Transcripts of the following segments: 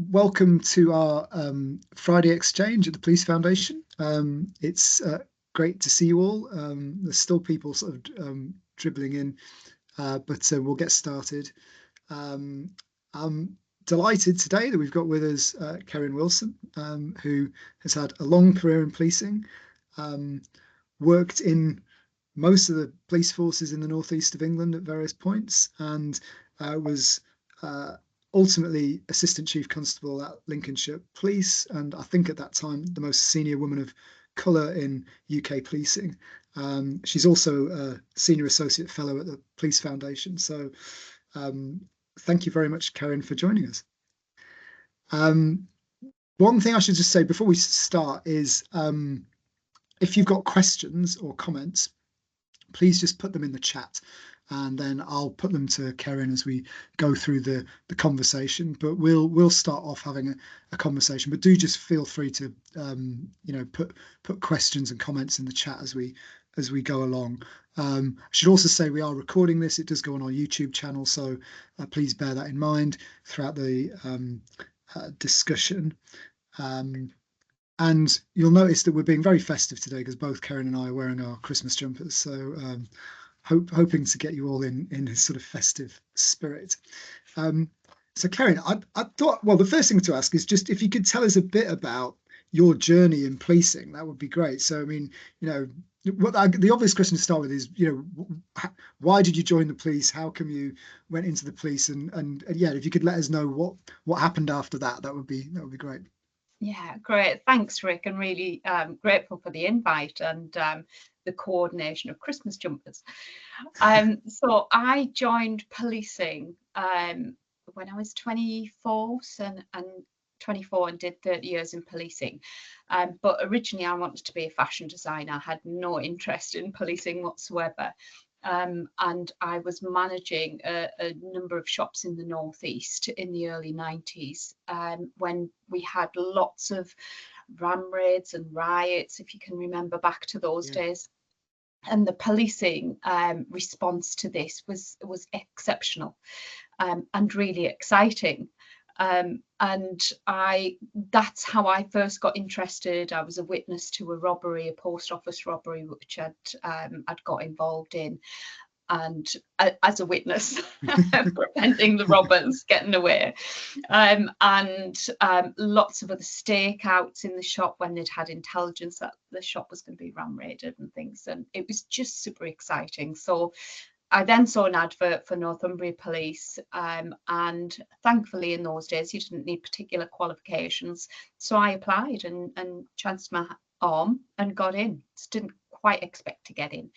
welcome to our Friday exchange at the Police Foundation. It's great to see you all. There's still people sort of dribbling in, but we'll get started. I'm delighted today that we've got with us Kerrin Wilson, who has had a long career in policing, worked in most of the police forces in the northeast of England at various points, and was ultimately Assistant Chief Constable at Lincolnshire Police, and I think at that time the most senior woman of colour in UK policing. She's also a Senior Associate Fellow at the Police Foundation. So thank you very much, Kerrin, for joining us. One thing I should just say before we start is if you've got questions or comments, please just put them in the chat, and then I'll put them to Kerrin as we go through the conversation. But we'll start off having a conversation. But do just feel free to put questions and comments in the chat as we go along. I should also say we are recording this. It does go on our YouTube channel, so please bear that in mind throughout the discussion. And you'll notice that we're being very festive today because both Kerrin and I are wearing our Christmas jumpers. So hoping to get you all in a sort of festive spirit. So Kerrin, I thought, well, the first thing to ask is just if you could tell us a bit about your journey in policing, that would be great. So, I mean, the obvious question to start with is, why did you join the police? How come you went into the police? And yeah, if you could let us know what happened after that, that would be great. Yeah, great. Thanks, Rick, and really grateful for the invite and the coordination of Christmas jumpers. So I joined policing when I was 24 and 24 and did 30 years in policing. But originally I wanted to be a fashion designer. I had no interest in policing whatsoever. And I was managing a number of shops in the northeast in the early 90s when we had lots of ram raids and riots, if you can remember back to those days. And the policing response to this was exceptional and really exciting. And that's how I first got interested. I was a witness to a robbery, a post office robbery, which I'd got involved in, and as a witness, preventing the robbers getting away, and lots of other stakeouts in the shop when they'd had intelligence that the shop was going to be ram raided and things, and it was just super exciting. So I then saw an advert for Northumbria Police, and thankfully in those days you didn't need particular qualifications. So I applied and chanced my arm and got in. Just didn't quite expect to get in.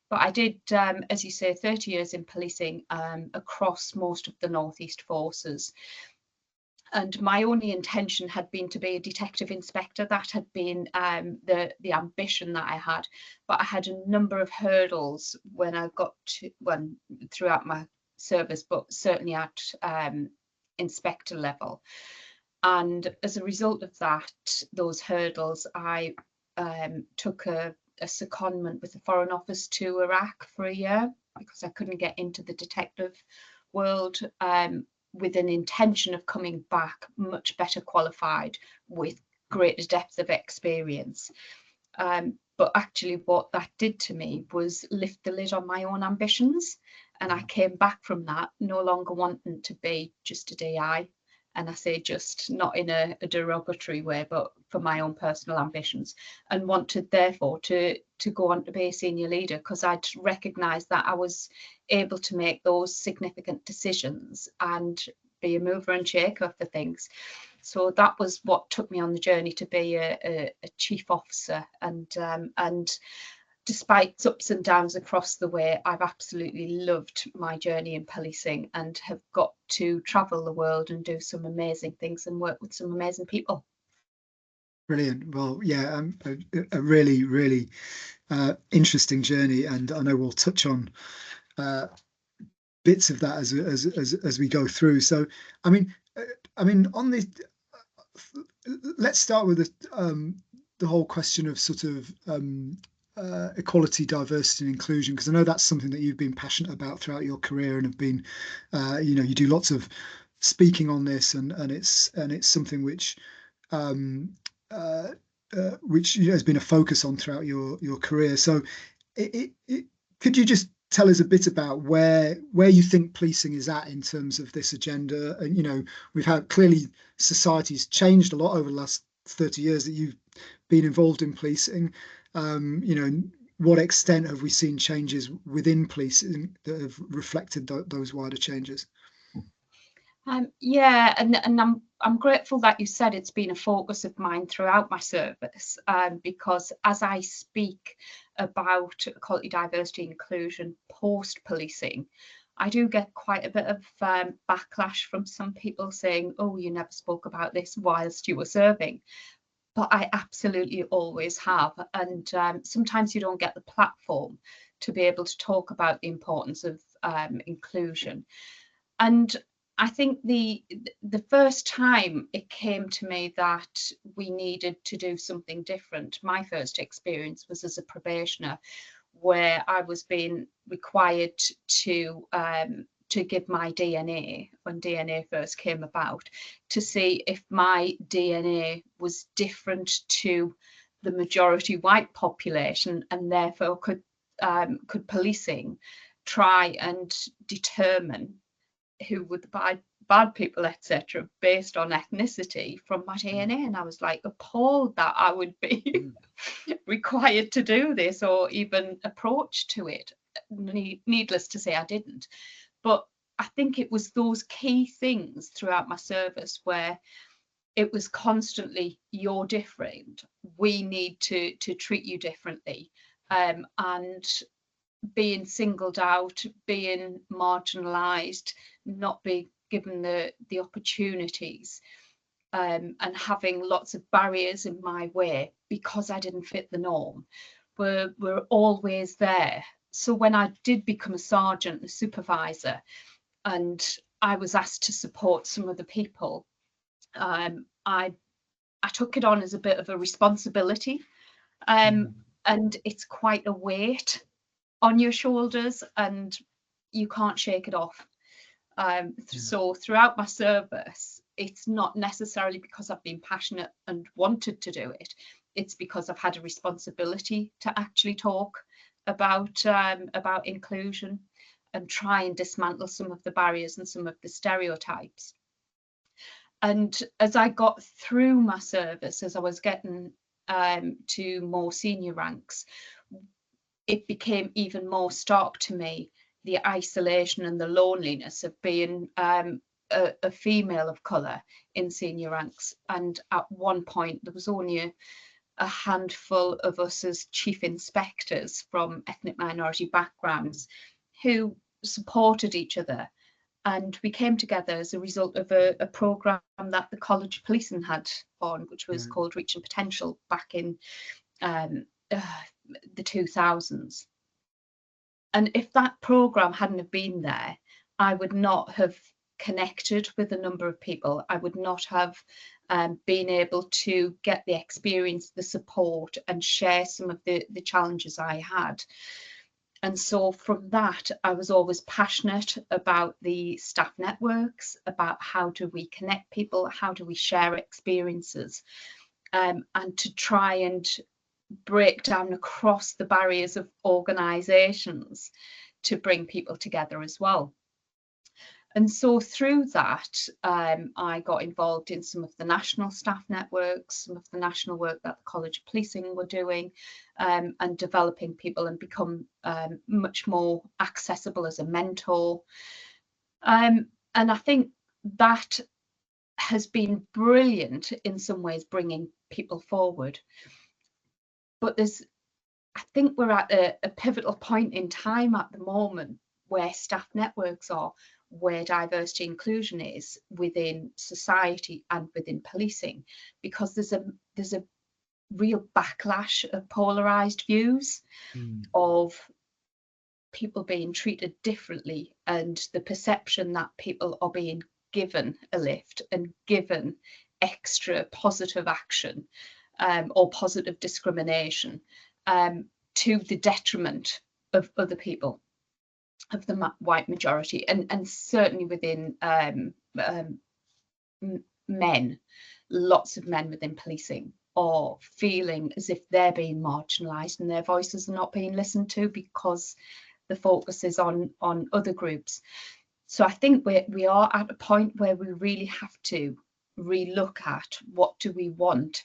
But I did, as you say, 30 years in policing across most of the Northeast forces. And my only intention had been to be a detective inspector. That had been the ambition that I had. But I had a number of hurdles when I got to throughout my service, but certainly at inspector level. And as a result of that, those hurdles, I took a secondment with the Foreign Office to Iraq for a year because I couldn't get into the detective world. With an intention of coming back much better qualified with greater depth of experience. But actually what that did to me was lift the lid on my own ambitions. And I came back from that no longer wanting to be just a DI. And I say just not in a derogatory way, but for my own personal ambitions, and wanted therefore to go on to be a senior leader because I'd recognised that I was able to make those significant decisions and be a mover and shaker for things. So that was what took me on the journey to be a chief officer. And despite ups and downs across the way, I've absolutely loved my journey in policing and have got to travel the world and do some amazing things and work with some amazing people. Brilliant. Well, yeah, a really, really interesting journey, and I know we'll touch on bits of that as we go through. So, I mean, on this, let's start with the whole question of sort of equality, diversity and inclusion, because I know that's something that you've been passionate about throughout your career and have been, you do lots of speaking on this, and it's something which which has been a focus on throughout your career. So, could you just tell us a bit about where you think policing is at in terms of this agenda? And we've had, clearly society's changed a lot over the last 30 years that you've been involved in policing. What extent have we seen changes within policing that have reflected those wider changes? Yeah, and I'm grateful that you said it's been a focus of mine throughout my service, because as I speak about equality, diversity, inclusion post policing, I do get quite a bit of backlash from some people saying, "Oh, you never spoke about this whilst you were serving." But I absolutely always have, and sometimes you don't get the platform to be able to talk about the importance of inclusion. And I think the first time it came to me that we needed to do something different, my first experience was as a probationer, where I was being required to give my DNA when DNA first came about, to see if my DNA was different to the majority white population, and therefore could policing try and determine who were the bad people, etc., based on ethnicity from my DNA. And I was like appalled that I would be required to do this or even approach to it. Needless to say, I didn't. But I think it was those key things throughout my service where it was constantly, "You're different. We need to treat you differently." And being singled out, being marginalised, not being given the opportunities, and having lots of barriers in my way because I didn't fit the norm were always there. So when I did become a sergeant, a supervisor, and I was asked to support some of the people, I took it on as a bit of a responsibility, and it's quite a weight on your shoulders, and you can't shake it off. So throughout my service, it's not necessarily because I've been passionate and wanted to do it. It's because I've had a responsibility to actually talk about inclusion and try and dismantle some of the barriers and some of the stereotypes. And as I got through my service, as I was getting to more senior ranks, it became even more stark to me, the isolation and the loneliness of being a female of colour in senior ranks. And at one point, there was only a handful of us as chief inspectors from ethnic minority backgrounds who supported each other. And we came together as a result of a programme that the College of Policing had on, which was called Reaching Potential back in the 2000s. And if that programme hadn't have been there, I would not have connected with a number of people. I would not have been able to get the experience, the support, and share some of the challenges I had. And so from that, I was always passionate about the staff networks, about how do we connect people, how do we share experiences, and to try and break down across the barriers of organisations to bring people together as well. And so through that, I got involved in some of the national staff networks, some of the national work that the College of Policing were doing, and developing people and become much more accessible as a mentor. And I think that has been brilliant in some ways, bringing people forward. But I think we're at a pivotal point in time at the moment where staff networks are, where diversity inclusion is within society and within policing, because there's a real backlash of polarized views of people being treated differently, and the perception that people are being given a lift and given extra positive action or positive discrimination to the detriment of other people, of the white majority, and certainly within men, lots of men within policing, are feeling as if they're being marginalised and their voices are not being listened to because the focus is on other groups. So I think we are at a point where we really have to relook at what do we want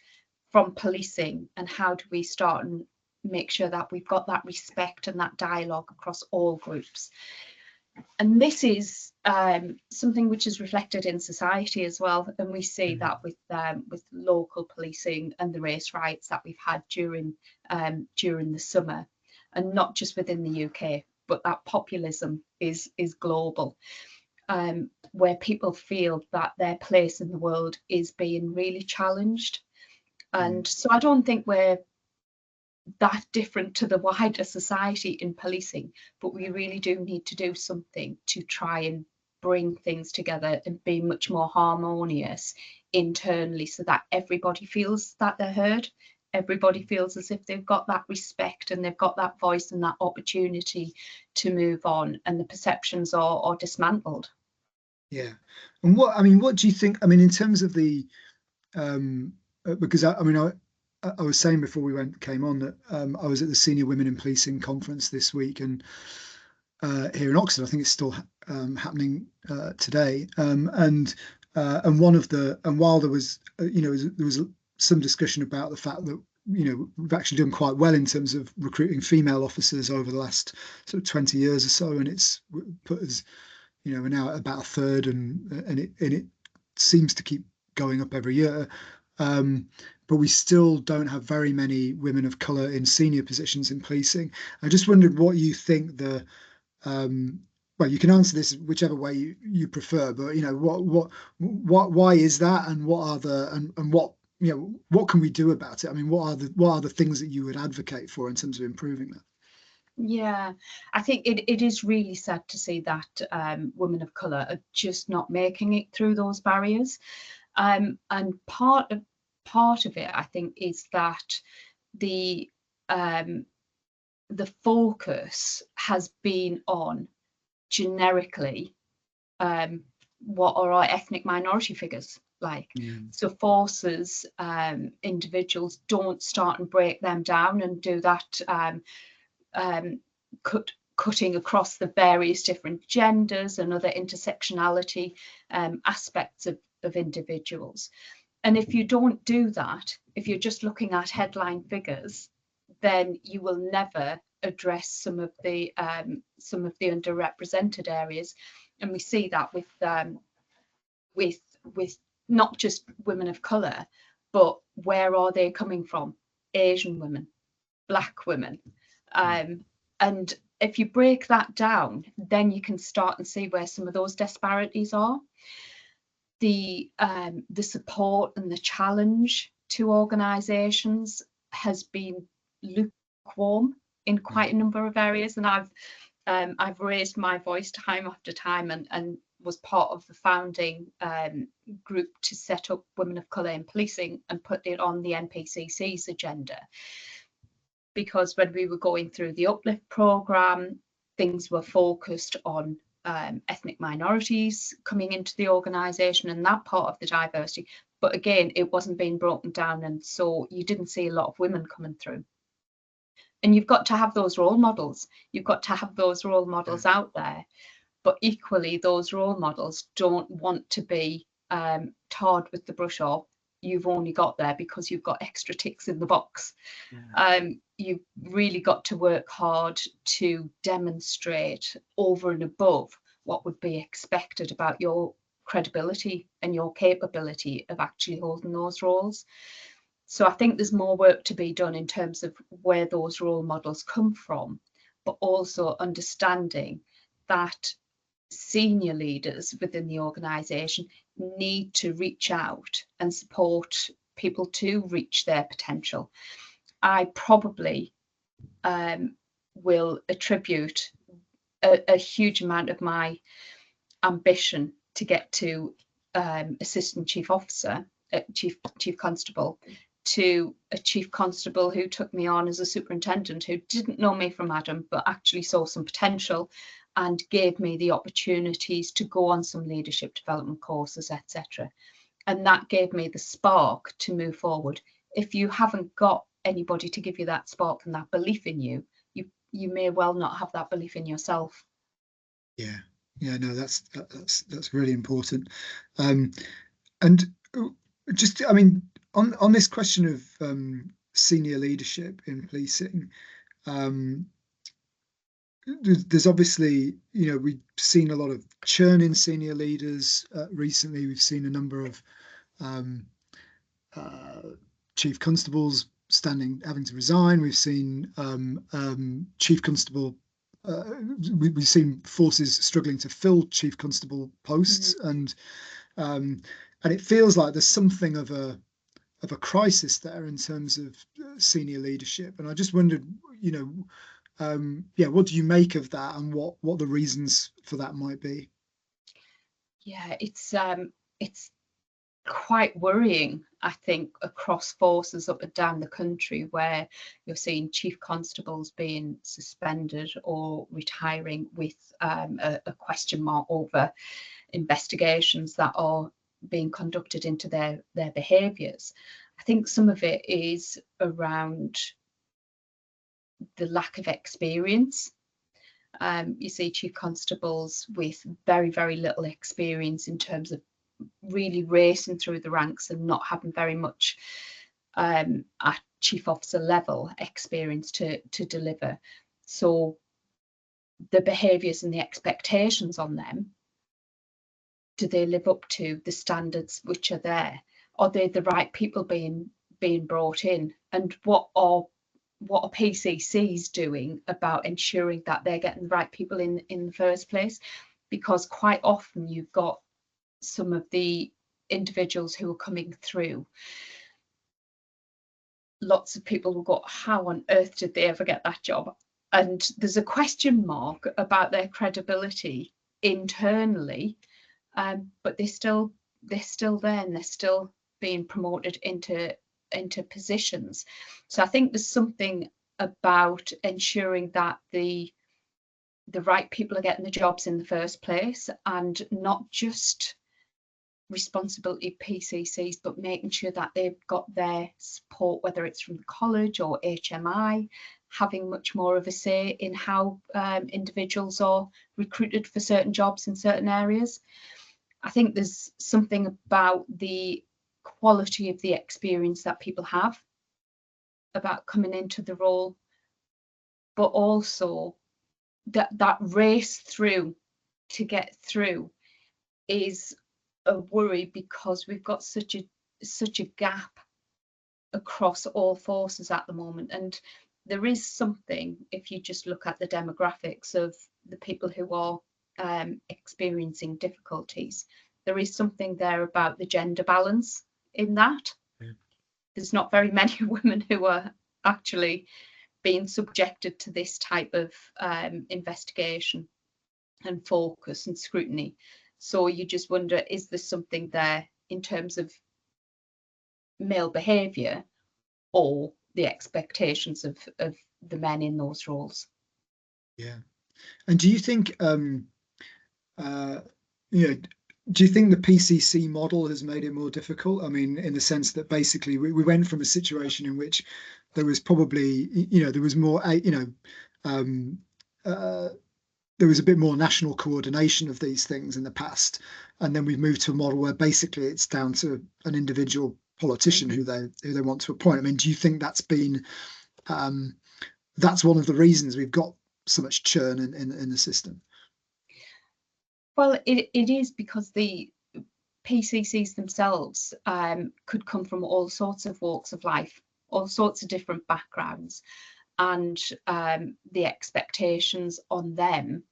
from policing and how do we start and make sure that we've got that respect and that dialogue across all groups. And this is something which is reflected in society as well, and we see that with local policing and the race riots that we've had during the summer, and not just within the UK, but that populism is global, where people feel that their place in the world is being really challenged. And so I don't think we're that different to the wider society in policing, but we really do need to do something to try and bring things together and be much more harmonious internally, so that everybody feels that they're heard, everybody feels as if they've got that respect and they've got that voice and that opportunity to move on, and the perceptions are dismantled. Yeah. And what do you think, in terms of the because I was saying before we came on that I was at the Senior Women in Policing conference this week, and here in Oxford, I think it's still happening today. And while there was some discussion about the fact that we've actually done quite well in terms of recruiting female officers over the last sort of 20 years or so, and it's put us, we're now at about a third, and it seems to keep going up every year. But we still don't have very many women of colour in senior positions in policing. I just wondered what you think well, you can answer this whichever way you prefer, but why is that, and what are what can we do about it? What are the things that you would advocate for in terms of improving that? Yeah, I think it is really sad to see that women of colour are just not making it through those barriers. And part of it, I think, is that the focus has been on generically what are our ethnic minority figures like. So forces individuals don't start and break them down and do that cutting across the various different genders and other intersectionality aspects of individuals. And if you don't do that, if you're just looking at headline figures, then you will never address some of the underrepresented areas. And we see that with not just women of colour, but where are they coming from? Asian women, Black women. And if you break that down, then you can start and see where some of those disparities are. The support and the challenge to organisations has been lukewarm in quite a number of areas, and I've raised my voice time after time, and was part of the founding group to set up Women of Colour in Policing and put it on the NPCC's agenda. Because when we were going through the Uplift programme, things were focused on ethnic minorities coming into the organisation and that part of the diversity. But again, it wasn't being broken down, and so you didn't see a lot of women coming through. And you've got to have those role models. You've got to have those role models out there. But equally, those role models don't want to be tarred with the brush of, you've only got there because you've got extra ticks in the box. You've really got to work hard to demonstrate over and above what would be expected about your credibility and your capability of actually holding those roles. So I think there's more work to be done in terms of where those role models come from, but also understanding that senior leaders within the organisation need to reach out and support people to reach their potential. I probably will attribute a huge amount of my ambition to get to Assistant Chief Officer, Chief Constable, to a Chief Constable who took me on as a superintendent, who didn't know me from Adam, but actually saw some potential and gave me the opportunities to go on some leadership development courses, etc. And that gave me the spark to move forward. If you haven't got anybody to give you that spark and that belief in you, you may well not have that belief in yourself. Yeah, yeah, no, that's really important. And just, I mean, on this question of senior leadership in policing, there's obviously, we've seen a lot of churn in senior leaders recently. We've seen a number of chief constables having to resign. We've seen chief constable. We've seen forces struggling to fill chief constable posts, and it feels like there's something of a crisis there in terms of senior leadership. And I just wondered, what do you make of that, and what the reasons for that might be? Yeah, it's quite worrying, I think, across forces up and down the country, where you're seeing chief constables being suspended or retiring with a question mark over investigations that are being conducted into their behaviours. I think some of it is around the lack of experience. You see chief constables with very, very little experience in terms of really racing through the ranks and not having very much at chief officer level experience to deliver. So the behaviours and the expectations on them, do they live up to the standards which are there? Are they the right people being brought in? And what are PCCs doing about ensuring that they're getting the right people in the first place? Because quite often you've got some of the individuals who are coming through, lots of people will go, how on earth did they ever get that job? And there's a question mark about their credibility internally, but they're still there, and they're still being promoted into positions. So I think there's something about ensuring that the right people are getting the jobs in the first place, and not just responsibility PCCs, but making sure that they've got their support, whether it's from college or HMI, having much more of a say in how individuals are recruited for certain jobs in certain areas. I think there's something about the quality of the experience that people have about coming into the role, but also that race through to get through is a worry, because we've got such a gap across all forces at the moment. And there is something, if you just look at the demographics of the people who are experiencing difficulties, there is something there about the gender balance in that. Yeah. There's not very many women who are actually being subjected to this type of investigation and focus and scrutiny. So you just wonder, is there something there in terms of male behaviour or the expectations of the men in those roles? Yeah. And do you think, do you think the PCC model has made it more difficult? I mean, in the sense that basically we went from a situation in which there was probably, there was more, there was a bit more national coordination of these things in the past, and then we've moved to a model where basically it's down to an individual politician who they want to appoint. I mean, do you think that's been that's one of the reasons we've got so much churn in the system? Well, it is, because the PCCs themselves could come from all sorts of walks of life, all sorts of different backgrounds, and the expectations on them,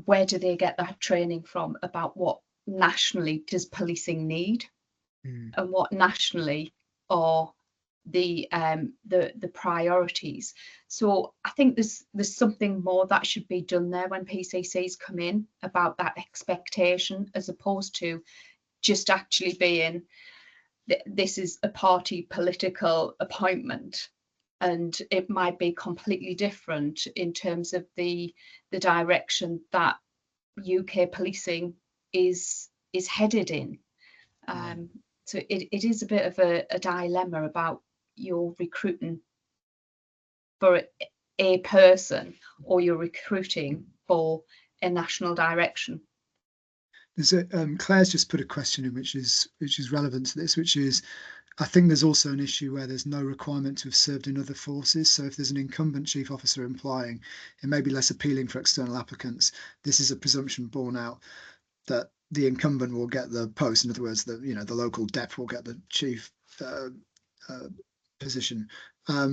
where do they get that training from about what nationally does policing need, and what nationally are the priorities. So I think there's something more that should be done there when PCCs come in, about that expectation, as opposed to just actually being, this is a party political appointment. and it might be completely different in terms of the direction that UK policing is headed in. So it is a bit of a dilemma about your recruiting for a person, or you're recruiting for a national direction. There's Claire's just put a question in which is relevant to this, which is, I think there's also an issue where there's no requirement to have served in other forces. So if there's an incumbent chief officer applying, it may be less appealing for external applicants. This is a presumption borne out that the incumbent will get the post. In other words, the local dep will get the chief position. I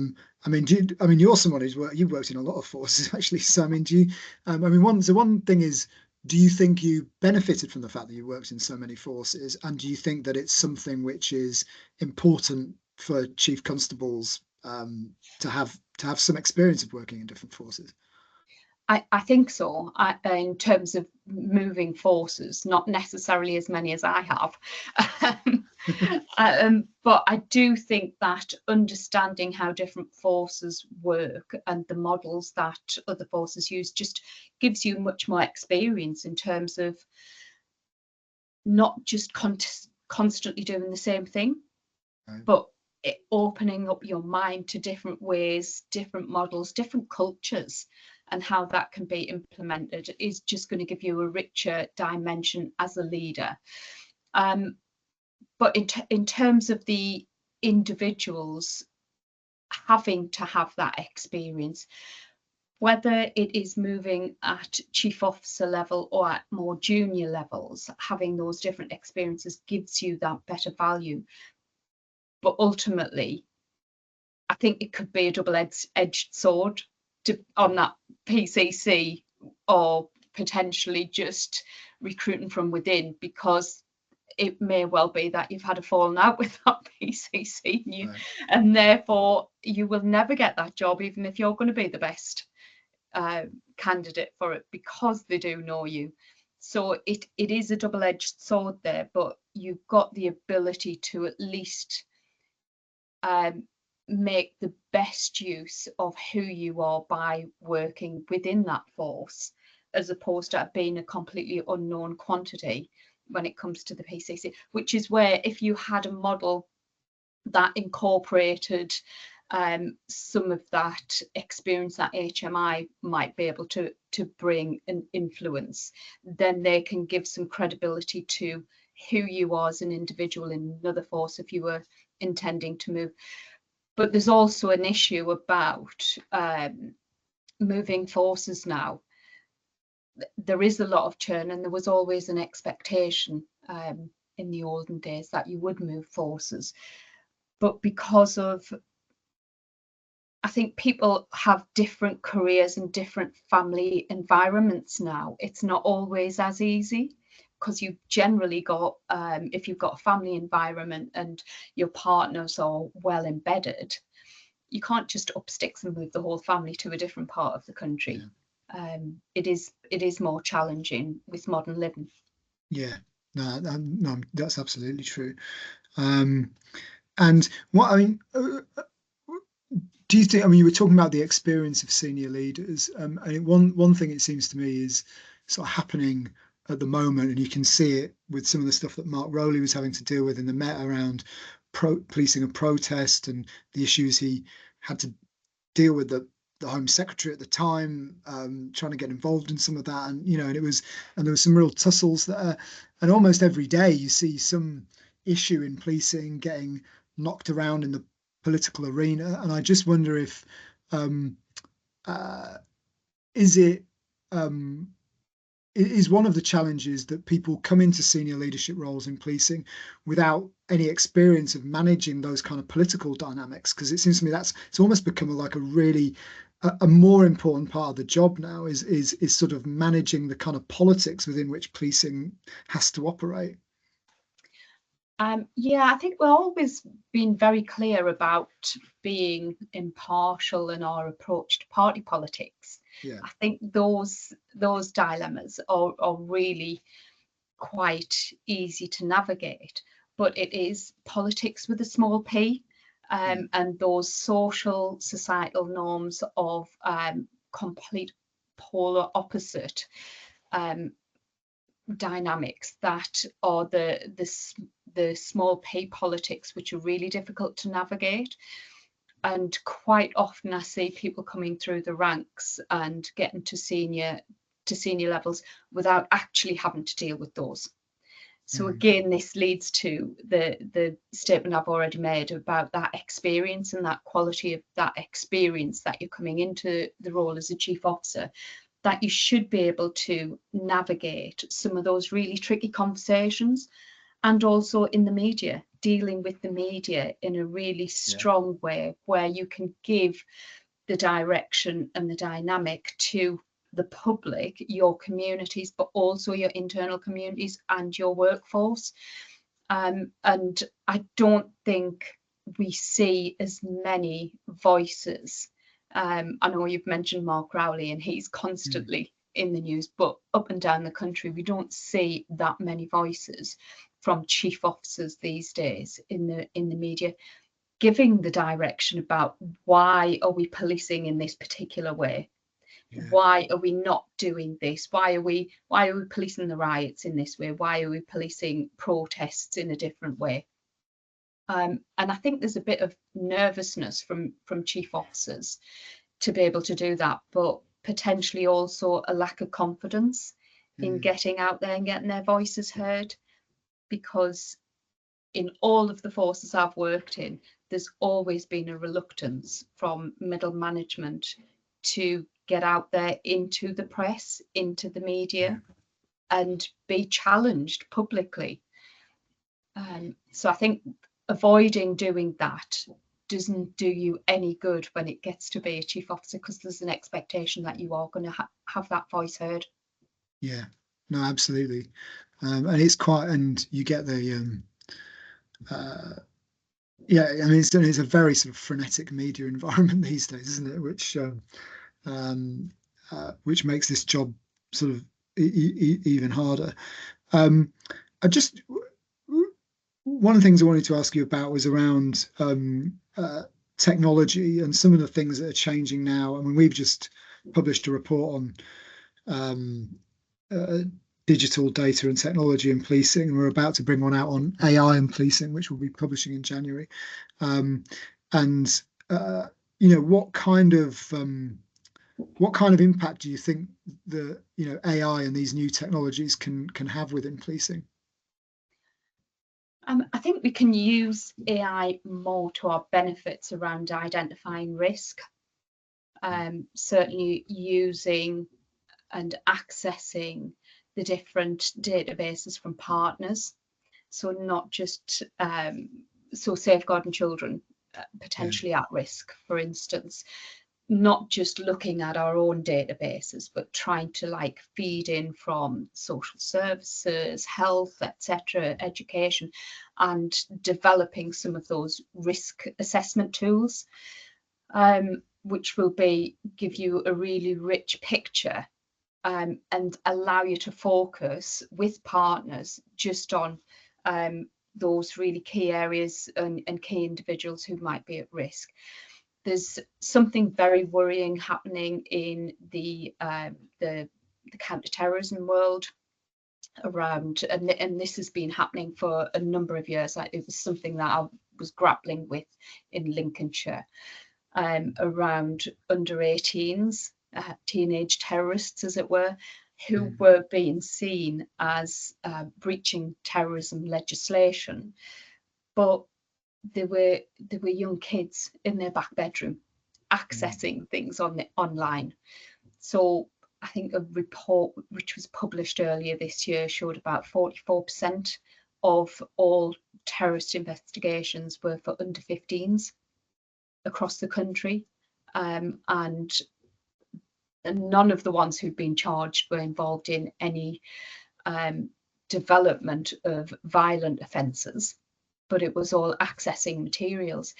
mean, you're someone you've worked in a lot of forces actually. So I mean, one thing is, do you think you benefited from the fact that you worked in so many forces, and do you think that it's something which is important for chief constables to have some experience of working in different forces? I think so, in terms of moving forces, not necessarily as many as I have. But I do think that understanding how different forces work and the models that other forces use just gives you much more experience in terms of not just constantly doing the same thing, right, but opening up your mind to different ways, different models, different cultures, and how that can be implemented is just going to give you a richer dimension as a leader. But in terms of the individuals having to have that experience, whether it is moving at chief officer level or at more junior levels, having those different experiences gives you that better value. But ultimately, I think it could be a double-edged sword on that PCC, or potentially just recruiting from within, because it may well be that you've had a falling out with that PCC, right, and therefore you will never get that job, even if you're going to be the best candidate for it, because they do know you. So it is a double-edged sword there, but you've got the ability to at least make the best use of who you are by working within that force, as opposed to being a completely unknown quantity when it comes to the PCC, which is where, if you had a model that incorporated some of that experience that HMI might be able to bring and influence, then they can give some credibility to who you are as an individual in another force if you were intending to move. But there's also an issue about moving forces now. There is a lot of churn, and there was always an expectation in the olden days that you would move forces. But because of, I think people have different careers and different family environments now, it's not always as easy, because you've generally got, if you've got a family environment and your partners are well embedded, you can't just up sticks and move the whole family to a different part of the country. Yeah. It is more challenging with modern living. Yeah, no, that's absolutely true. And what I mean, do you think? I mean, you were talking about the experience of senior leaders. And one thing it seems to me is sort of happening at the moment, and you can see it with some of the stuff that Mark Rowley was having to deal with in the Met around policing a protest and the issues he had to deal with the Home Secretary at the time, trying to get involved in some of that, and and there was some real tussles there, and almost every day you see some issue in policing getting knocked around in the political arena, and I just wonder if is one of the challenges that people come into senior leadership roles in policing without any experience of managing those kind of political dynamics, because it seems to me it's almost become like a really a more important part of the job now is sort of managing the kind of politics within which policing has to operate. Yeah, I think we've always been very clear about being impartial in our approach to party politics. Yeah. I think those dilemmas are really quite easy to navigate, but it is politics with a small p, and those social societal norms of complete polar opposite dynamics that are the small p politics, which are really difficult to navigate. And quite often I see people coming through the ranks and getting to senior levels without actually having to deal with those. So again, this leads to the statement I've already made about that experience and that quality of that experience that you're coming into the role as a chief officer, that you should be able to navigate some of those really tricky conversations, and also in the media, dealing with the media in a really strong way, where you can give the direction and the dynamic to the public, your communities, but also your internal communities and your workforce. And I don't think we see as many voices. I know you've mentioned Mark Rowley, and he's constantly in the news, but up and down the country, we don't see that many voices from chief officers these days in the media, giving the direction about why are we policing in this particular way? Why are we not doing this? Why are we policing the riots in this way? Why are we policing protests in a different way? And I think there's a bit of nervousness from chief officers to be able to do that, but potentially also a lack of confidence in getting out there and getting their voices heard, because in all of the forces I've worked in, there's always been a reluctance from middle management to get out there into the press, into the media, and be challenged publicly. So I think avoiding doing that doesn't do you any good when it gets to be a chief officer, because there's an expectation that you are going to have that voice heard. Yeah, no, absolutely. And it's quite, and you get the yeah, I mean, it's a very sort of frenetic media environment these days, isn't it? Which makes this job sort of even harder. I just, one of the things I wanted to ask you about was around technology and some of the things that are changing now. I mean, we've just published a report on digital data and technology and policing, and we're about to bring one out on AI and policing, which we'll be publishing in January. What kind of impact do you think the AI and these new technologies can have within policing? I think we can use AI more to our benefits around identifying risk. Certainly using and accessing the different databases from partners. So not just safeguarding children potentially at risk, for instance, not just looking at our own databases, but trying to feed in from social services, health, etc., education, and developing some of those risk assessment tools, which will give you a really rich picture and allow you to focus with partners just on those really key areas and key individuals who might be at risk. There's something very worrying happening in the counter-terrorism world around, and this has been happening for a number of years. It was something that I was grappling with in Lincolnshire, around under 18s, teenage terrorists, as it were, who were being seen as breaching terrorism legislation, but they were young kids in their back bedroom accessing things online. So I think a report which was published earlier this year showed about 44% of all terrorist investigations were for under 15s across the country, and none of the ones who'd been charged were involved in any development of violent offences, but it was all accessing materials.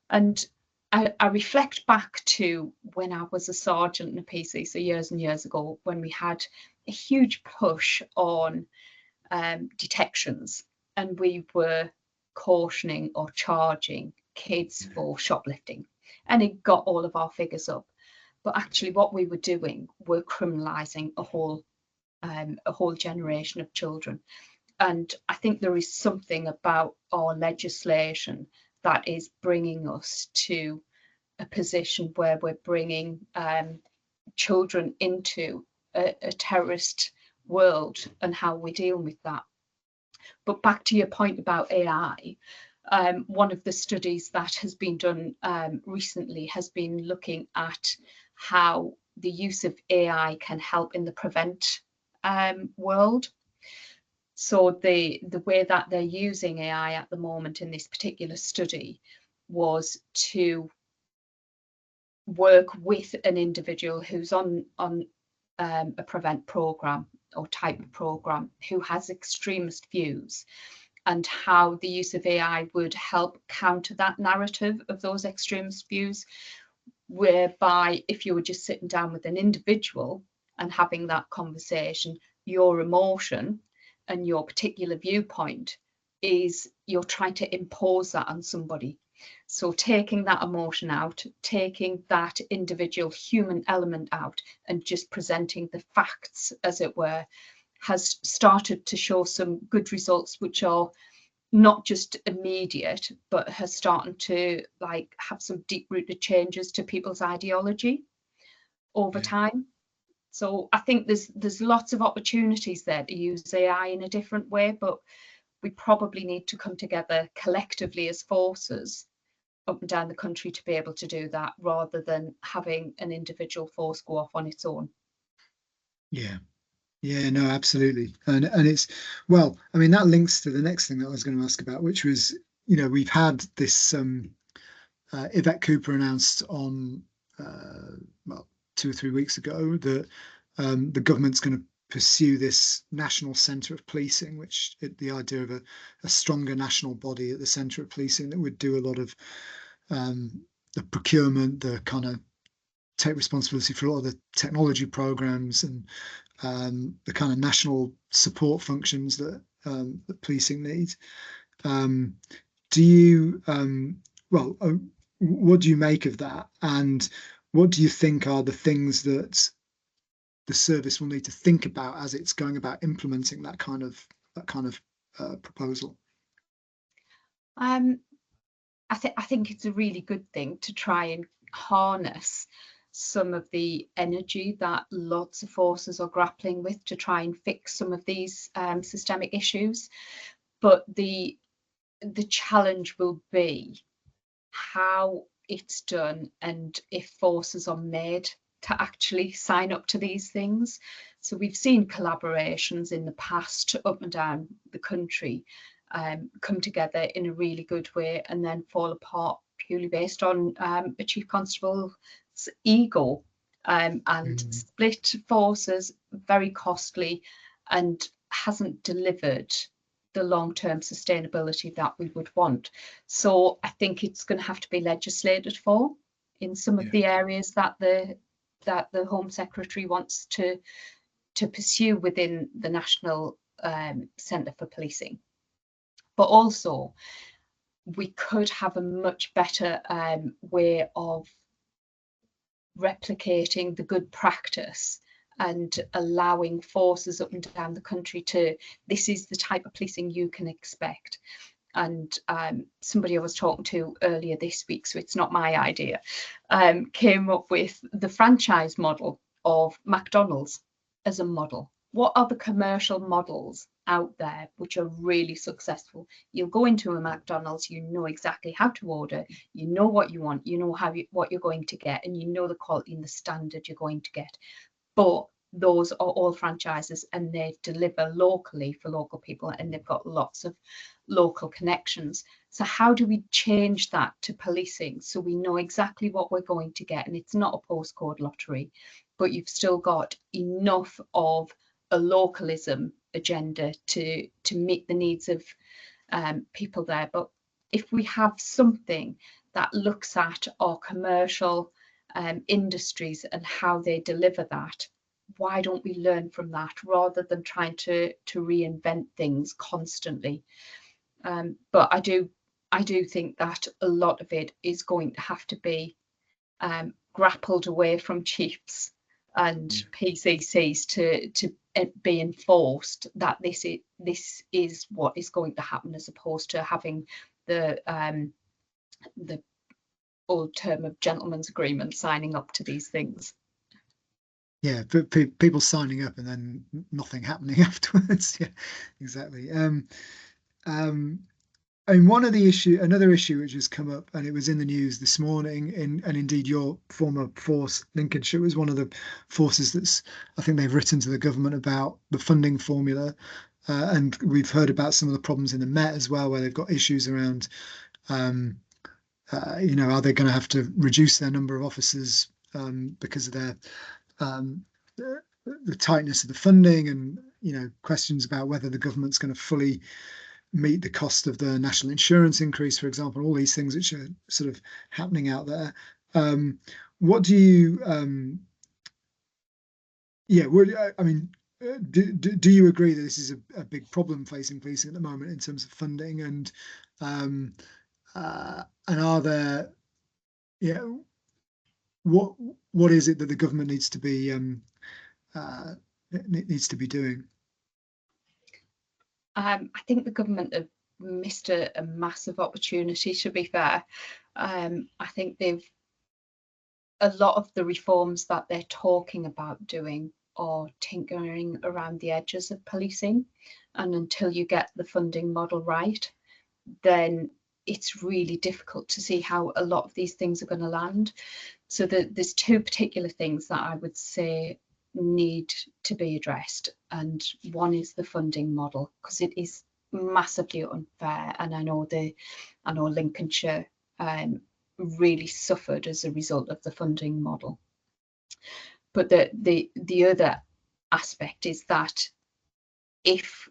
And I reflect back to when I was a sergeant in a PC, so years and years ago, when we had a huge push on detections, and we were cautioning or charging kids for shoplifting, and it got all of our figures up. But actually what we were doing were criminalising a whole generation of children. And I think there is something about our legislation that is bringing us to a position where we're bringing children into a terrorist world and how we deal with that. But back to your point about AI, one of the studies that has been done recently has been looking at how the use of AI can help in the prevent world. So the way that they're using AI at the moment in this particular study was to work with an individual who's on a prevent program or type of program who has extremist views, and how the use of AI would help counter that narrative of those extremist views, whereby if you were just sitting down with an individual and having that conversation, your emotion and your particular viewpoint is you're trying to impose that on somebody. So taking that emotion out, taking that individual human element out, and just presenting the facts, as it were, has started to show some good results, which are not just immediate, but has started to like have some deep-rooted changes to people's ideology over time. So I think there's lots of opportunities there to use AI in a different way, but we probably need to come together collectively as forces up and down the country to be able to do that, rather than having an individual force go off on its own. Yeah, no, absolutely. And it's, well, I mean, that links to the next thing that I was going to ask about, which was, we've had this Yvette Cooper announced on well, 2 or 3 weeks ago that the government's going to pursue this national centre of policing, which the idea of a stronger national body at the centre of policing that would do a lot of the procurement, the kind of take responsibility for a lot of the technology programs and the kind of national support functions that policing needs. Do you what do you make of that, and what do you think are the things that the service will need to think about as it's going about implementing that kind of proposal? I think it's a really good thing to try and harness some of the energy that lots of forces are grappling with to try and fix some of these systemic issues. But the challenge will be how it's done, and if forces are made to actually sign up to these things. So we've seen collaborations in the past up and down the country come together in a really good way and then fall apart purely based on a chief constable's ego, and split forces, very costly, and hasn't delivered the long-term sustainability that we would want. So I think it's going to have to be legislated for in some of the areas that the Home Secretary wants to pursue within the National Centre for Policing. But also we could have a much better way of replicating the good practice and allowing forces up and down the country to, this is the type of policing you can expect. And somebody I was talking to earlier this week, so it's not my idea, came up with the franchise model of McDonald's as a model. What are the commercial models out there which are really successful? You'll go into a McDonald's, you know exactly how to order, you know what you want, you know what you're going to get, and you know the quality and the standard you're going to get. But those are all franchises, and they deliver locally for local people, and they've got lots of local connections. So how do we change that to policing so we know exactly what we're going to get, and it's not a postcode lottery, but you've still got enough of a localism agenda to meet the needs of people there. But if we have something that looks at our commercial industries and how they deliver that, why don't we learn from that rather than trying to reinvent things constantly? But I do I do think that a lot of it is going to have to be grappled away from chiefs and PCCs to be enforced that this is what is going to happen, as opposed to having the old term of gentleman's agreement, signing up to these things. Yeah, but people signing up and then nothing happening afterwards. Yeah, exactly. And another issue which has come up, and it was in the news this morning, and indeed your former force, Lincolnshire, was one of the forces I think they've written to the government about the funding formula, and we've heard about some of the problems in the Met as well, where they've got issues around, are they going to have to reduce their number of officers because of their the tightness of the funding, and questions about whether the government's going to fully meet the cost of the national insurance increase, for example, all these things which are sort of happening out there. What do you, do you agree that this is a big problem facing policing at the moment in terms of funding, and are there, what is it that the government needs to be doing? I think the government have missed a massive opportunity, to be fair. I think a lot of the reforms that they're talking about doing are tinkering around the edges of policing, and until you get the funding model right, then it's really difficult to see how a lot of these things are going to land. So there's two particular things that I would say need to be addressed, and one is the funding model, because it is massively unfair, and I know Lincolnshire really suffered as a result of the funding model. But the other aspect is that if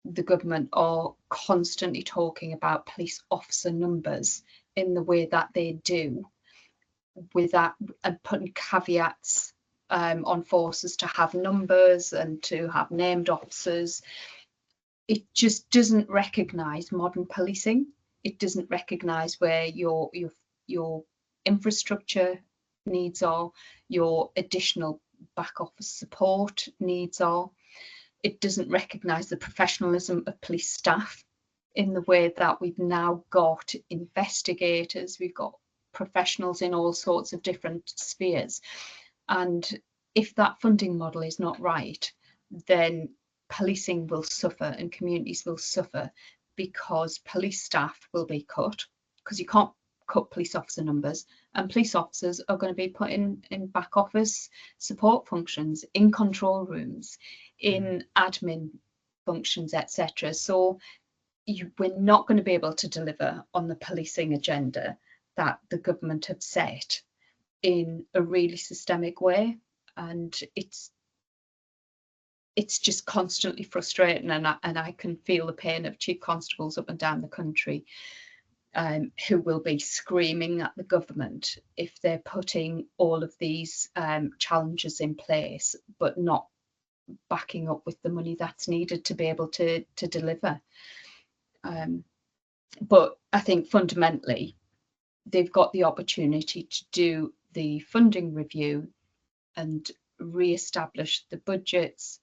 the government are constantly talking about police officer numbers in the way that they do, with that, and putting caveats on forces to have numbers and to have named officers, it just doesn't recognise modern policing. It doesn't recognise where your infrastructure needs are, your additional back office support needs are. It doesn't recognise the professionalism of police staff in the way that we've now got investigators, we've got professionals in all sorts of different spheres. And if that funding model is not right, then policing will suffer and communities will suffer, because police staff will be cut, because you can't cut police officer numbers, and police officers are going to be put in back office support functions, in control rooms, in admin functions, etc. So we're not going to be able to deliver on the policing agenda that the government have set in a really systemic way, and it's just constantly frustrating, and I can feel the pain of chief constables up and down the country who will be screaming at the government if they're putting all of these challenges in place but not backing up with the money that's needed to be able to deliver. But I think fundamentally they've got the opportunity to do the funding review and re-establish the budgets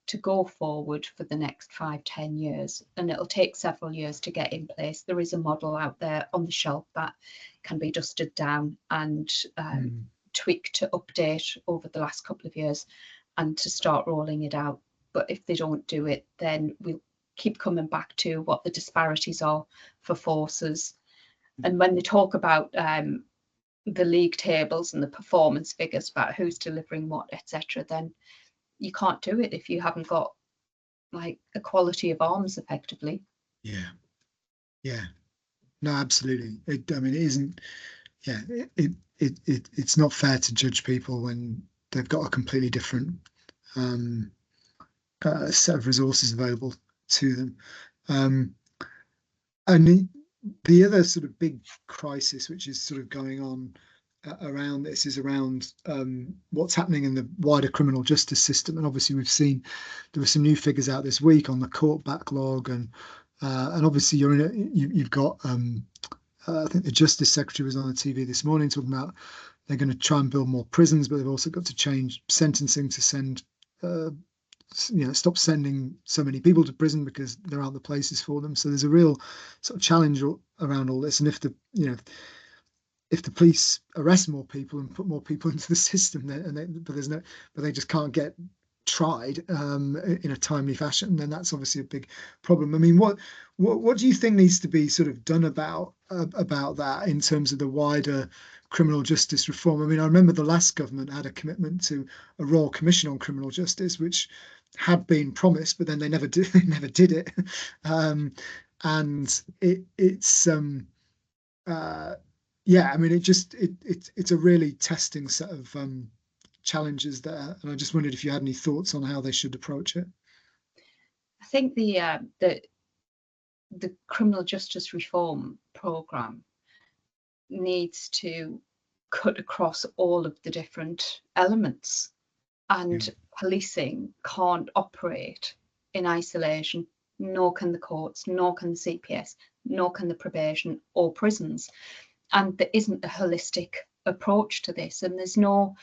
to go forward for the next 5-10 years, and it'll take several years to get in place. There is a model out there on the shelf that can be dusted down and tweaked to update over the last couple of years and to start rolling it out. But if they don't do it, then we'll keep coming back to what the disparities are for forces. And when they talk about the league tables and the performance figures about who's delivering what, etc., then you can't do it if you haven't got like equality of arms effectively. Yeah, no, absolutely. It isn't. Yeah, it's not fair to judge people when they've got a completely different set of resources available to them. And the other sort of big crisis which is sort of going on around this is around what's happening in the wider criminal justice system. And obviously we've seen there were some new figures out this week on the court backlog and And obviously you've got I think the Justice Secretary was on the TV this morning talking about they're going to try and build more prisons, but they've also got to change sentencing to send stop sending so many people to prison because there aren't the places for them. So there's a real sort of challenge around all this. And if the police arrest more people and put more people into the system, but they just can't get tried in a timely fashion, then that's obviously a big problem. I mean, what do you think needs to be sort of done about that in terms of the wider criminal justice reform? I mean, I remember the last government had a commitment to a Royal Commission on Criminal Justice, which had been promised, but then they never did. They never did it, and it's yeah. I mean, it's a really testing set of challenges there, and I just wondered if you had any thoughts on how they should approach it. I think the criminal justice reform programme needs to cut across all of the different elements, and policing can't operate in isolation, nor can the courts, nor can the CPS, nor can the probation or prisons. And there isn't a holistic approach to this, and there's no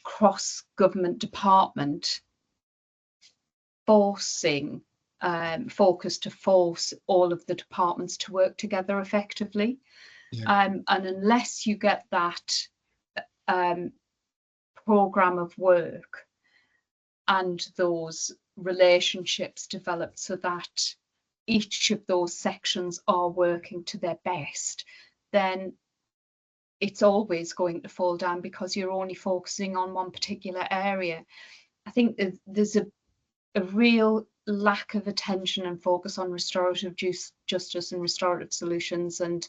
cross-government department forcing focus to force all of the departments to work together effectively. And unless you get that programme of work and those relationships developed so that each of those sections are working to their best, then it's always going to fall down because you're only focusing on one particular area. I think there's a real lack of attention and focus on restorative justice and restorative solutions and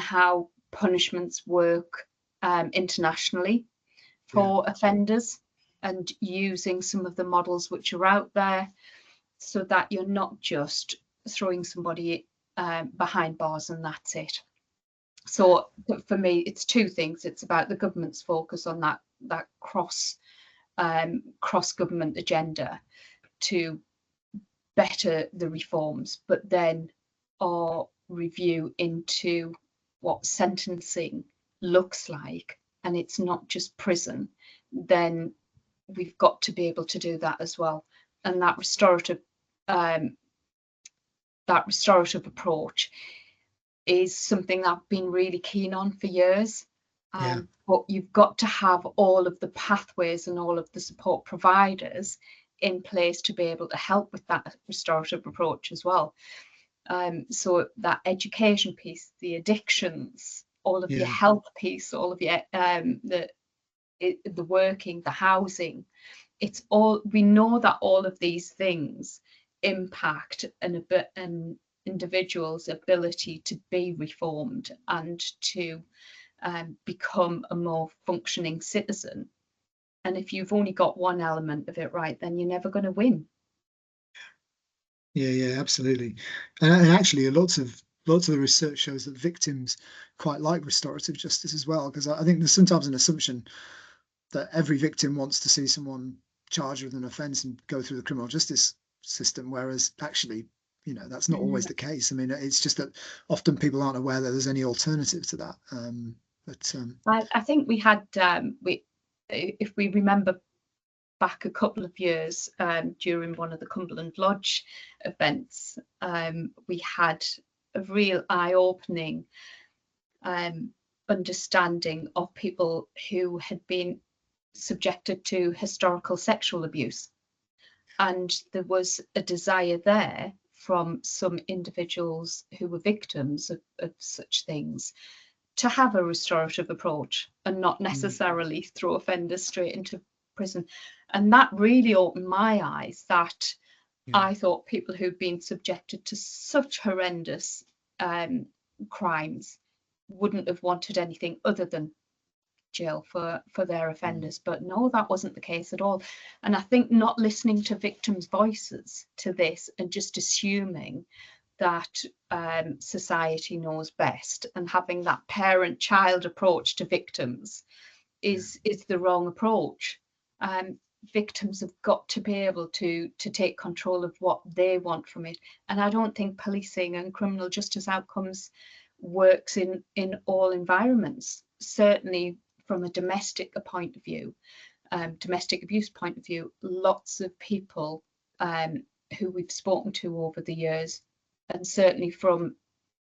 how punishments work internationally for offenders, and using some of the models which are out there so that you're not just throwing somebody behind bars and that's it. So for me, it's two things. It's about the government's focus on that cross-government agenda to better the reforms, but then our review into what sentencing looks like, and it's not just prison, then we've got to be able to do that as well. And that restorative approach is something that I've been really keen on for years. But you've got to have all of the pathways and all of the support providers in place to be able to help with that restorative approach as well. So that education piece, the addictions, all of your health piece, all of your the working, the housing, it's all, we know that all of these things impact an individual's ability to be reformed and to become a more functioning citizen. And if you've only got one element of it right, then you're never going to win. Yeah, absolutely. And actually, lots of the research shows that victims quite like restorative justice as well, because I think there's sometimes an assumption that every victim wants to see someone charged with an offence and go through the criminal justice system, whereas actually, that's not always the case. I mean, it's just that often people aren't aware that there's any alternative to that. I think we had, if we remember back a couple of years, during one of the Cumberland Lodge events, we had a real eye-opening understanding of people who had been subjected to historical sexual abuse. And there was a desire there from some individuals who were victims of such things to have a restorative approach and not necessarily throw offenders straight into prison. And that really opened my eyes, that I thought people who'd been subjected to such horrendous crimes wouldn't have wanted anything other than jail for their offenders. But no, that wasn't the case at all. And I think not listening to victims' voices to this and just assuming that society knows best and having that parent-child approach to victims is the wrong approach. victims have got to be able to take control of what they want from it. And I don't think policing and criminal justice outcomes works in all environments. Certainly from a domestic point of view, domestic abuse point of view, lots of people who we've spoken to over the years, and certainly from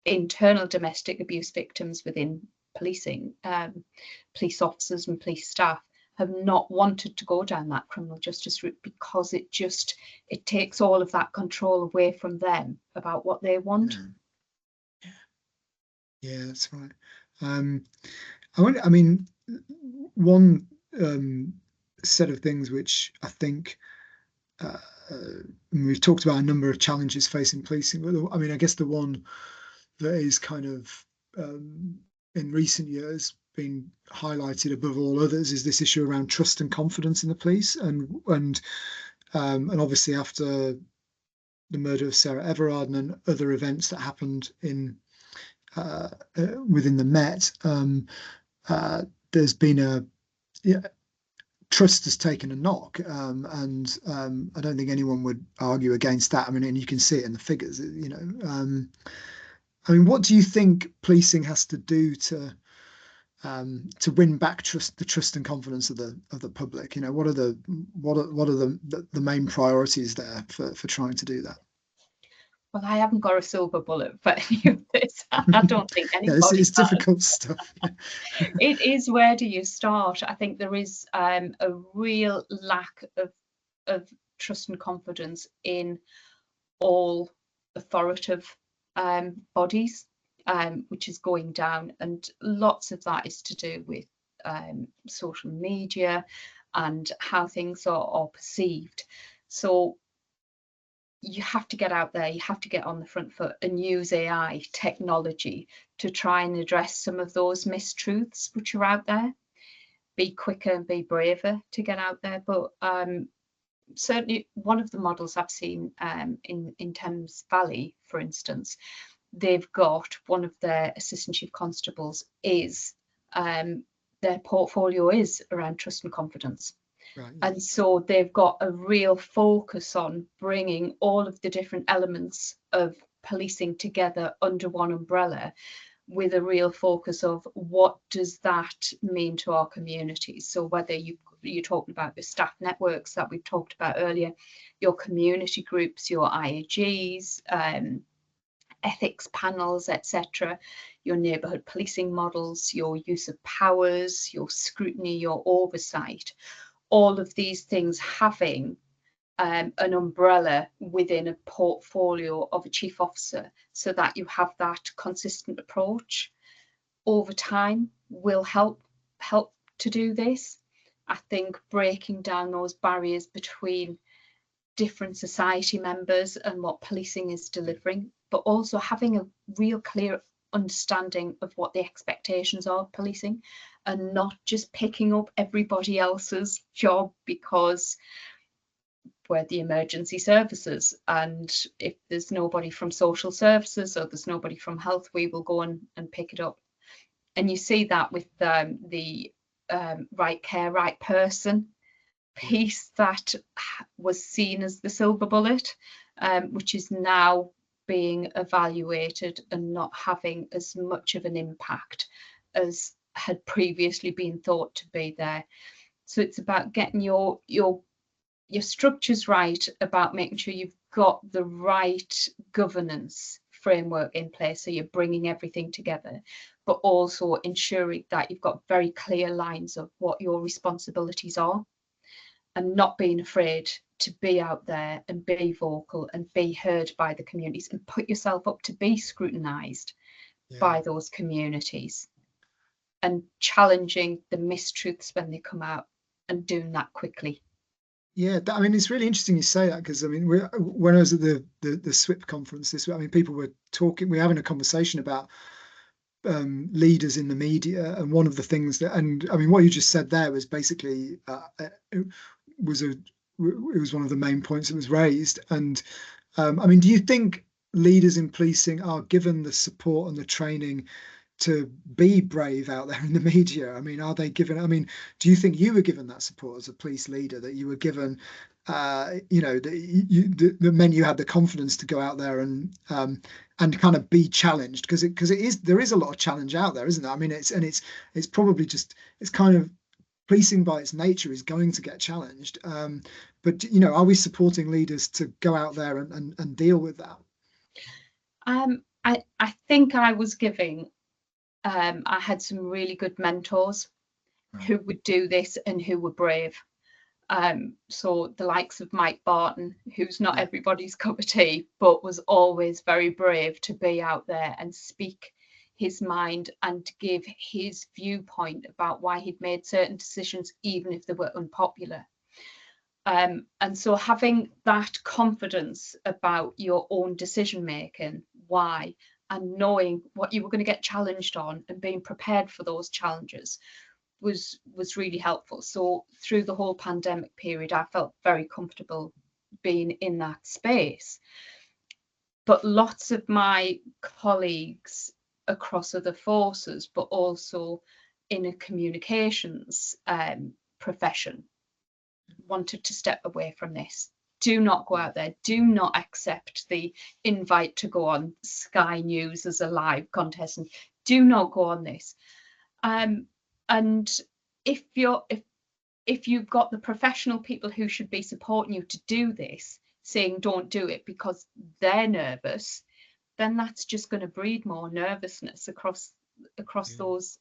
internal domestic abuse victims within policing, police officers and police staff, have not wanted to go down that criminal justice route because it takes all of that control away from them about what they want. Yeah, that's right. I mean, one set of things which I think we've talked about a number of challenges facing policing, but I mean, I guess the one that is kind of in recent years been highlighted above all others is this issue around trust and confidence in the police, and obviously after the murder of Sarah Everard and other events that happened in within the Met, there's been trust has taken a knock, and I don't think anyone would argue against that. I mean, and you can see it in the figures, you know. I mean, what do you think policing has to do to win back the trust and confidence of the public? You know, what are the main priorities there for trying to do that? Well, I haven't got a silver bullet for any of this. I don't think anybody this is has. difficult stuff. It is, where do you start? I think there is a real lack of trust and confidence in all authoritative bodies, which is going down, and lots of that is to do with social media and how things are perceived. So you have to get out there, you have to get on the front foot and use AI technology to try and address some of those mistruths which are out there. Be quicker and be braver to get out there. But certainly one of the models I've seen in Thames Valley, for instance, they've got one of their assistant chief constables is their portfolio is around trust and confidence. Right. And so they've got a real focus on bringing all of the different elements of policing together under one umbrella, with a real focus of what does that mean to our communities. So whether you're talking about the staff networks that we've talked about earlier, your community groups, your IAGs, ethics panels, etc., your neighbourhood policing models, your use of powers, your scrutiny, your oversight, all of these things having an umbrella within a portfolio of a chief officer, so that you have that consistent approach over time will help to do this. I think breaking down those barriers between different society members and what policing is delivering, but also having a real clear understanding of what the expectations are of policing, and not just picking up everybody else's job because we're the emergency services, and if there's nobody from social services or there's nobody from health, we will go and pick it up. And you see that with the right care, right person piece that was seen as the silver bullet, which is now being evaluated and not having as much of an impact as had previously been thought to be there. So it's about getting your structures right, about making sure you've got the right governance framework in place, so you're bringing everything together, but also ensuring that you've got very clear lines of what your responsibilities are, and not being afraid to be out there and be vocal and be heard by the communities, and put yourself up to be scrutinised by those communities, and challenging the mistruths when they come out, and doing that quickly. Yeah, I mean, it's really interesting you say that, because I mean, when I was at the SWIP conference this week, I mean, people were talking, we're having a conversation about leaders in the media, and one of the things that, and I mean, what you just said there was basically it was one of the main points that was raised. And I mean, do you think leaders in policing are given the support and the training to be brave out there in the media? I mean, are they given? I mean, do you think you were given that support as a police leader, that you were given, you know, that meant you had the confidence to go out there and kind of be challenged? Because there is a lot of challenge out there, isn't there? I mean, it's probably just, it's kind of, policing by its nature is going to get challenged. But you know, are we supporting leaders to go out there and deal with that? I think I was giving. I had some really good mentors who would do this and who were brave. So the likes of Mike Barton, who's not everybody's cup of tea, but was always very brave to be out there and speak his mind and give his viewpoint about why he'd made certain decisions, even if they were unpopular. And so having that confidence about your own decision making, why, and knowing what you were going to get challenged on and being prepared for those challenges was really helpful. So through the whole pandemic period, I felt very comfortable being in that space. But lots of my colleagues across other forces, but also in a communications profession, wanted to step away from this. Do not go out there. Do not accept the invite to go on Sky News as a live contestant. Do not go on this. And if you've got the professional people who should be supporting you to do this, saying don't do it because they're nervous, then that's just going to breed more nervousness across those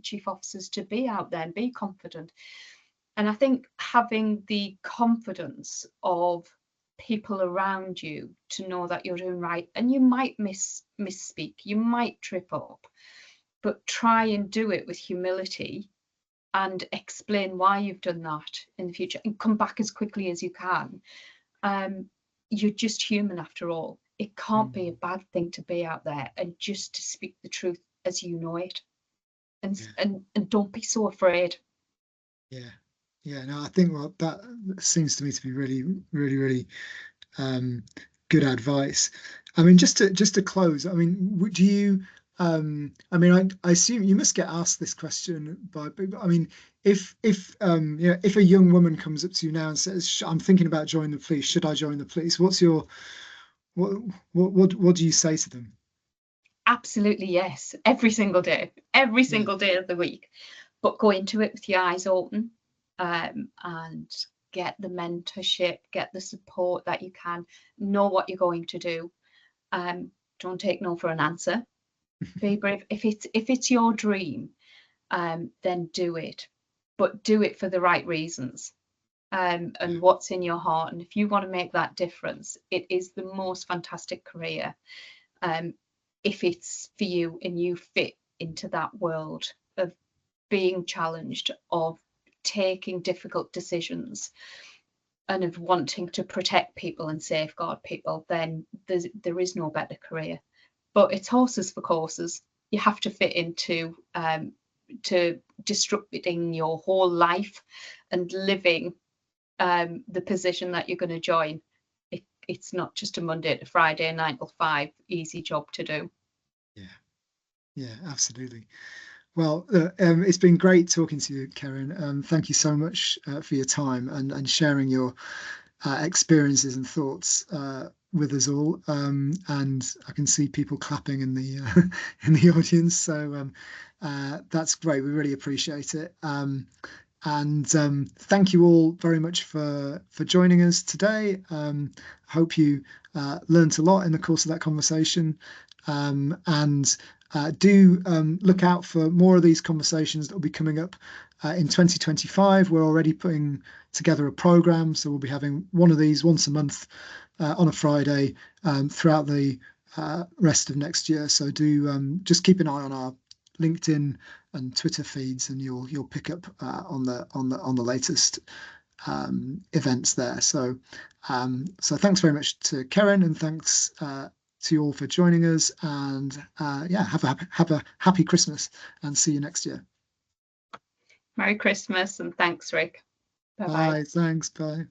chief officers to be out there and be confident. And I think having the confidence of people around you to know that you're doing right, and you might misspeak, you might trip up, but try and do it with humility and explain why you've done that in the future and come back as quickly as you can. You're just human after all. It can't be a bad thing to be out there and just to speak the truth as you know it. And don't be so afraid. Yeah, no, I think that seems to me to be really, really, really good advice. I mean, just to close, I mean, do you? I mean, I assume you must get asked this question but I mean, if you know, if a young woman comes up to you now and says, "I'm thinking about joining the police. Should I join the police?" What's your what do you say to them? Absolutely yes, every single day of the week. But go into it with your eyes open. And get the mentorship, get the support that you can, know what you're going to do. Don't take no for an answer. Be brave. If it's your dream, then do it, but do it for the right reasons. And what's in your heart. And if you want to make that difference, it is the most fantastic career. If it's for you and you fit into that world of being challenged, of taking difficult decisions and of wanting to protect people and safeguard people, then there is no better career. But it's horses for courses. You have to fit into to disrupting your whole life and living the position that you're going to join. It's not just a Monday to Friday 9 to 5 easy job to do. Yeah, absolutely. Well, it's been great talking to you, Kerrin. Thank you so much for your time and sharing your experiences and thoughts with us all. And I can see people clapping in the in the audience, so that's great. We really appreciate it. And thank you all very much for joining us today. Hope you learned a lot in the course of that conversation. And do look out for more of these conversations that will be coming up in 2025. We're already putting together a program, so we'll be having one of these once a month on a Friday throughout the rest of next year. So do just keep an eye on our LinkedIn and Twitter feeds, and you'll pick up on the latest events there. So thanks very much to Kerrin, and thanks to you all for joining us, and yeah, have a happy Christmas and see you next year. Merry Christmas and thanks, Rick. Bye-bye. Bye. Thanks. Bye.